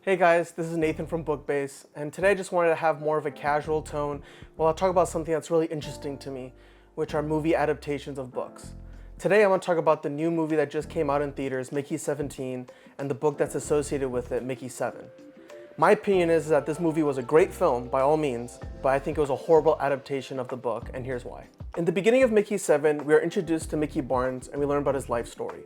Hey guys, this is Nathan from Bookbase, and today I just wanted to have more of a casual tone while I talk about something that's really interesting to me, which are movie adaptations of books. Today I want to talk about the new movie that just came out in theaters, Mickey 17, and the book that's associated with it, Mickey 7. My opinion is that this movie was a great film, by all means, but I think it was a horrible adaptation of the book, and here's why. In the beginning of Mickey 7, we are introduced to Mickey Barnes and we learn about his life story.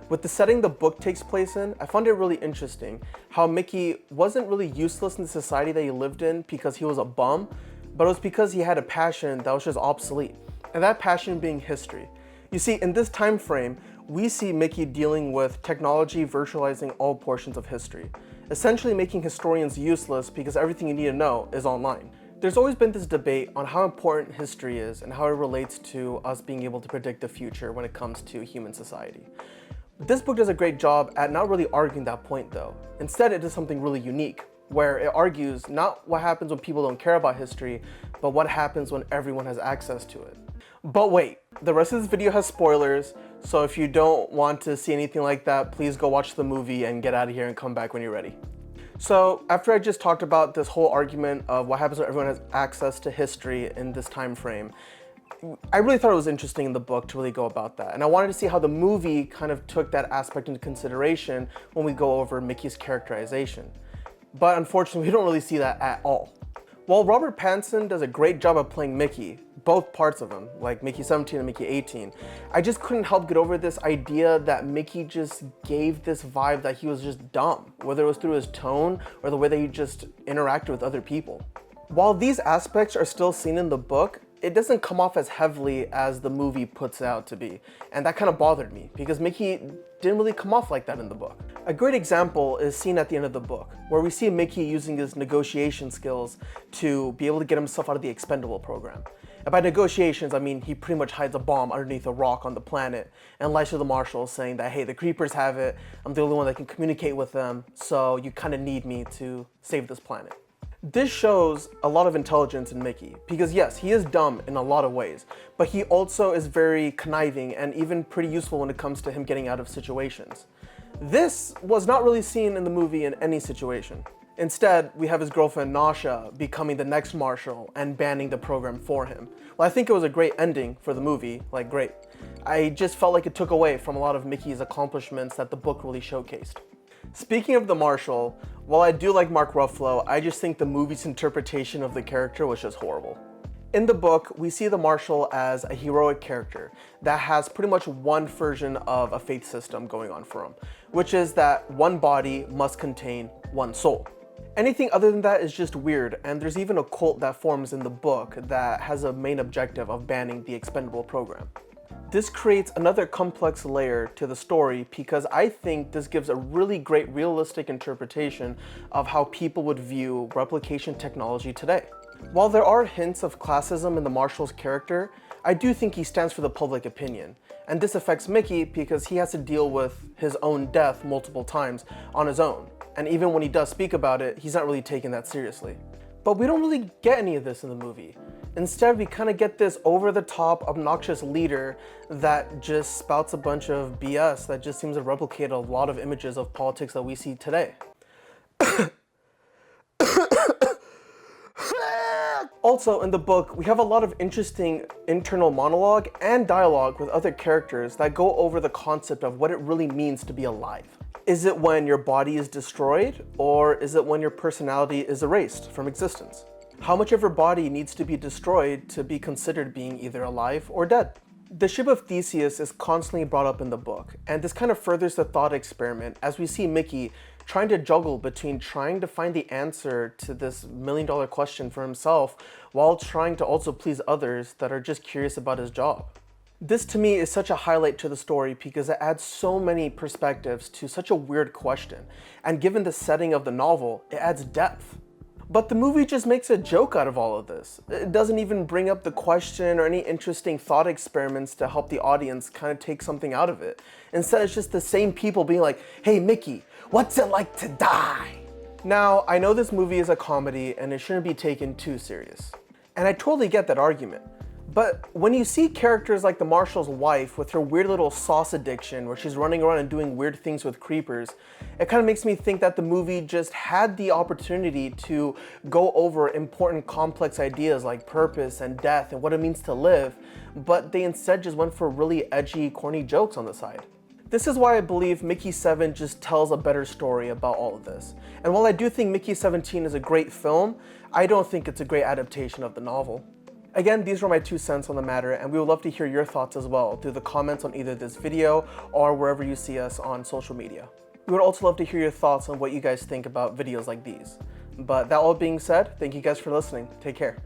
With the setting the book takes place in, I found it really interesting how Mickey wasn't really useless in the society that he lived in because he was a bum, but it was because he had a passion that was just obsolete, and that passion being history. You see, in this time frame, we see Mickey dealing with technology virtualizing all portions of history, essentially making historians useless because everything you need to know is online. There's always been this debate on how important history is and how it relates to us being able to predict the future when it comes to human society. This book does a great job at not really arguing that point though. Instead, it does something really unique, where it argues not what happens when people don't care about history, but what happens when everyone has access to it. But wait, the rest of this video has spoilers, so if you don't want to see anything like that, please go watch the movie and get out of here and come back when you're ready. So after I just talked about this whole argument of what happens when everyone has access to history in this time frame, I really thought it was interesting in the book to really go about that. And I wanted to see how the movie kind of took that aspect into consideration when we go over Mickey's characterization. But unfortunately, we don't really see that at all. While Robert Pattinson does a great job of playing Mickey, both parts of him, like Mickey 17 and Mickey 18, I just couldn't help get over this idea that Mickey just gave this vibe that he was just dumb, whether it was through his tone or the way that he just interacted with other people. While these aspects are still seen in the book, it doesn't come off as heavily as the movie puts it out to be. And that kind of bothered me because Mickey didn't really come off like that in the book. A great example is seen at the end of the book, where we see Mickey using his negotiation skills to be able to get himself out of the expendable program. And by negotiations, I mean he pretty much hides a bomb underneath a rock on the planet and lies to the marshals saying that, hey, the creepers have it, I'm the only one that can communicate with them, so you kind of need me to save this planet. This shows a lot of intelligence in Mickey, because yes, he is dumb in a lot of ways, but he also is very conniving and even pretty useful when it comes to him getting out of situations. This was not really seen in the movie in any situation. Instead, we have his girlfriend Nasha becoming the next marshal and banning the program for him. Well, I think it was a great ending for the movie, like great. I just felt like it took away from a lot of Mickey's accomplishments that the book really showcased. Speaking of the Marshal, while I do like Mark Ruffalo, I just think the movie's interpretation of the character was just horrible. In the book, we see the Marshal as a heroic character that has pretty much one version of a faith system going on for him, which is that one body must contain one soul. Anything other than that is just weird, and there's even a cult that forms in the book that has a main objective of banning the expendable program. This creates another complex layer to the story because I think this gives a really great realistic interpretation of how people would view replication technology today. While there are hints of classism in the Marshal's character, I do think he stands for the public opinion. And this affects Mickey because he has to deal with his own death multiple times on his own. And even when he does speak about it, he's not really taken that seriously. But we don't really get any of this in the movie. Instead, we kind of get this over-the-top, obnoxious leader that just spouts a bunch of BS that just seems to replicate a lot of images of politics that we see today. Also, in the book, we have a lot of interesting internal monologue and dialogue with other characters that go over the concept of what it really means to be alive. Is it when your body is destroyed, or is it when your personality is erased from existence? How much of your body needs to be destroyed to be considered being either alive or dead? The ship of Theseus is constantly brought up in the book, and this kind of furthers the thought experiment as we see Mickey trying to juggle between trying to find the answer to this million-dollar question for himself while trying to also please others that are just curious about his job. This to me is such a highlight to the story because it adds so many perspectives to such a weird question, and given the setting of the novel, it adds depth. But the movie just makes a joke out of all of this. It doesn't even bring up the question or any interesting thought experiments to help the audience kind of take something out of it. Instead, it's just the same people being like, hey Mickey, what's it like to die? Now, I know this movie is a comedy and it shouldn't be taken too serious. And I totally get that argument. But when you see characters like the Marshal's wife with her weird little sauce addiction where she's running around and doing weird things with creepers, it kind of makes me think that the movie just had the opportunity to go over important complex ideas like purpose and death and what it means to live, but they instead just went for really edgy, corny jokes on the side. This is why I believe Mickey 7 just tells a better story about all of this. And while I do think Mickey 17 is a great film, I don't think it's a great adaptation of the novel. Again, these were my 2 cents on the matter, and we would love to hear your thoughts as well through the comments on either this video or wherever you see us on social media. We would also love to hear your thoughts on what you guys think about videos like these. But that all being said, thank you guys for listening. Take care.